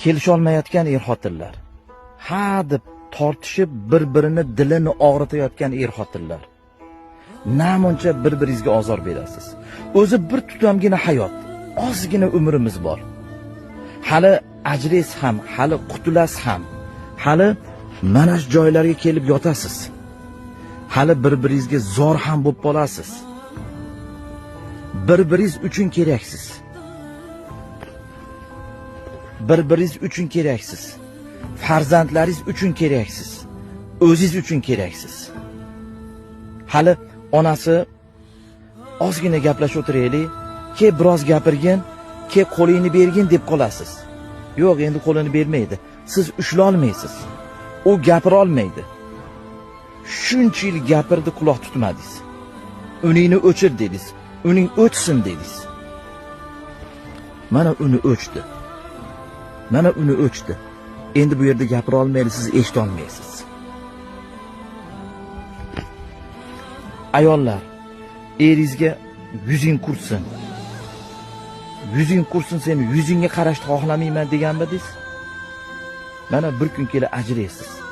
kelisholmayotgan er-xotinlar, ha deb tortishib bir-birini dilini og'ritayotgan er-xotinlar. Namuncha bir-biringizga ozor berasiz. O'zi bir tutamgina hayot, ozgina umrimiz bor. Hali ajringiz ham, hali qutulas ham, hali mana shu joylarga kelib yotasiz. Hali bir-biringizga zor ham bo'lib qolasiz. Bir-biringiz uchun keraksiz. Bir-biringiz uchun keraksiz. Farzandlaringiz uchun keraksiz. O'zingiz uchun keraksiz. Hali onasi ozgina gaplashib o'tiraylik, ke biroz gapirgin, ke qo'lingni bergin deb qolasiz. Yo'q, endi qo'lini bermaydi. Siz ushla olmaysiz. U gapira olmaydi. Shuncha yil gapirdi, quloq tutmadingiz. Uningni o'chir dedingiz. Uning o'chsin dedingiz. Mana uni o'chdi. Mana uni o'chdi. Endi bu yerda gapira olmaydi, siz eshita olmaysiz. Ayollar, eringizga yuzing qursin. Yuzing qursin, seni yuzingga qarashni xohlamayman deganmidingiz? Mana bir kun kelib ajraysiz.